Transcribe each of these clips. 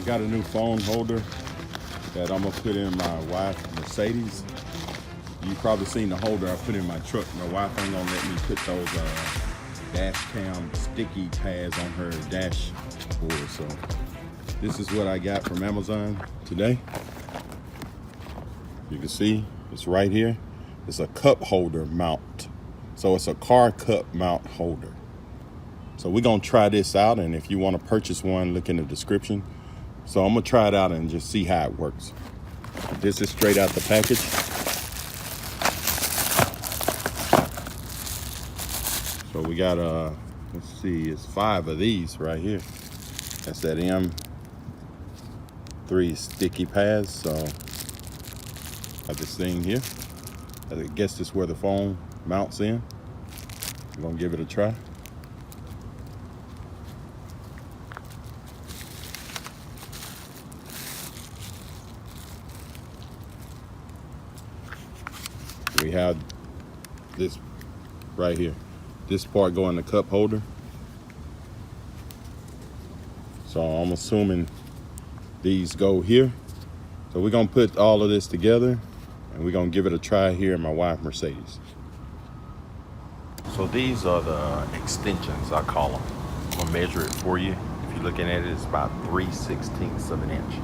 I got a new phone holder that I'm gonna put in my wife Mercedes. You probably seen the holder I put in my truck. My wife ain't gonna let me put those dash cam sticky pads on her dashboard. So this is what I got from Amazon today. You can see it's right here. It's a cup holder mount. So it's a car cup mount holder. So we're gonna try this out, and if you want to purchase one, look in the description. So I'm gonna try it out and just see how it works. This is straight out the package. So we got let's see, it's 5 of these right here. That's that M3 sticky pads. So got this thing here. I guess this is where the phone mounts in. We're gonna give it a try. We have this right here. This part go in the cup holder. So I'm assuming these go here. So we're gonna put all of this together and we're gonna give it a try here in my wife Mercedes. So these are the extensions, I call them. I'm gonna measure it for you. If you're looking at it, it's about 3/16 of an inch.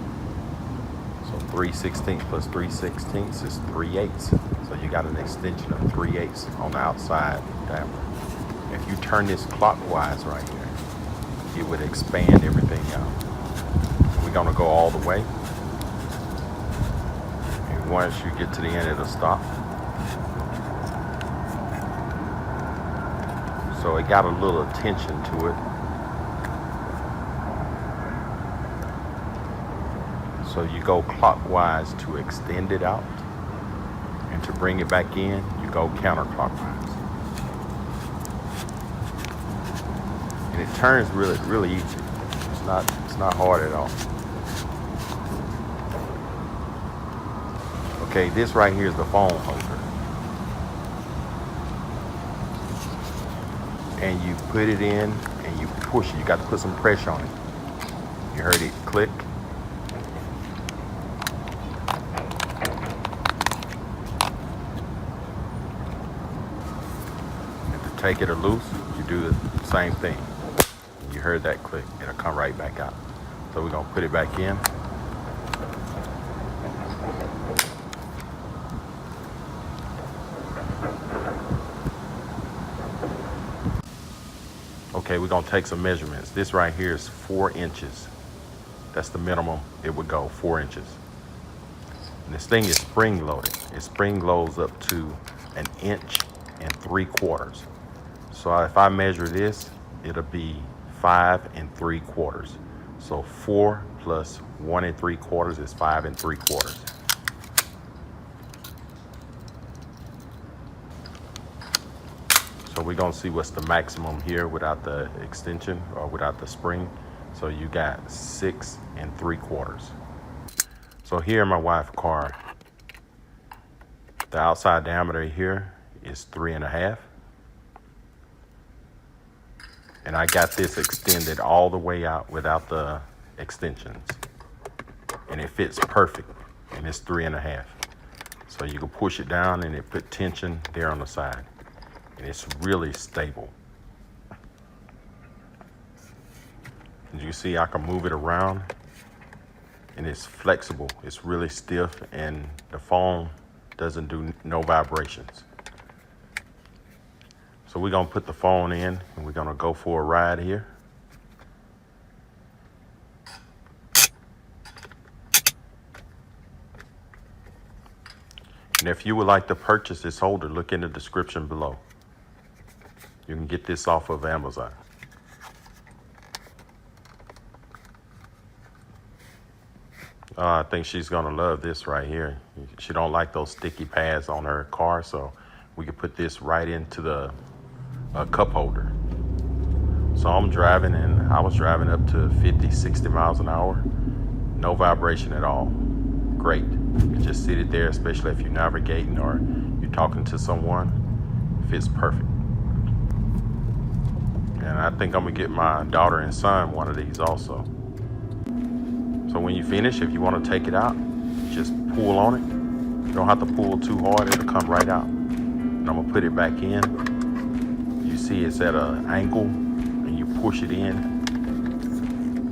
So 3/16 plus 3/16 is 3/8. So you got an extension of 3/8 on the outside diameter. If you turn this clockwise right here, it would expand everything out. We're gonna go all the way. And once you get to the end, it'll stop. So it got a little tension to it. So you go clockwise to extend it out, and to bring it back in, you go counterclockwise. And it turns really easy. It's not hard at all. Okay, this right here is the phone holder. And you put it in and you push it. You got to put some pressure on it. You heard it click. Take it or loose, you do the same thing. You heard that click, it'll come right back out. So we're gonna put it back in. Okay, we're gonna take some measurements. This right here is 4 inches. That's the minimum it would go, 4 inches. And this thing is spring loaded. It spring loads up to 1 3/4 inches. So if I measure this, it'll be 5 3/4. So 4 plus 1 3/4 is 5 3/4. So we're gonna see what's the maximum here without the extension or without the spring. So you got 6 3/4. So here in my wife's car, the outside diameter here is 3.5. And I got this extended all the way out without the extensions. And it fits perfect, and it's 3.5. So you can push it down and it put tension there on the side. And it's really stable. As you see, I can move it around and it's flexible. It's really stiff and the phone doesn't do no vibrations. So we're gonna put the phone in and we're gonna go for a ride here. And if you would like to purchase this holder, look in the description below. You can get this off of Amazon. I think she's gonna love this right here. She don't like those sticky pads on her car, so we could put this right into the cup holder. So I'm driving and I was driving up to 50, 60 miles an hour. No vibration at all. Great. You just sit it there, especially if you're navigating or you're talking to someone. It fits perfect. And I think I'm gonna get my daughter and son one of these also. So So when you finish, if you want to take it out, just pull on it. You don't have to pull too hard, it'll come right out. And I'm gonna put it back in. You see it's at an angle, and you push it in,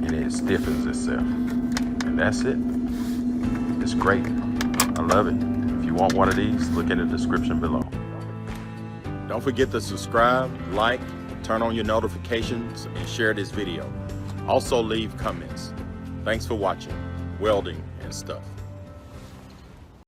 and it stiffens itself. And that's it. It's great. I love it. If you want one of these, look in the description below. Don't forget to subscribe, like, turn on your notifications, and share this video. Also leave comments. Thanks for watching Welding and Stuff.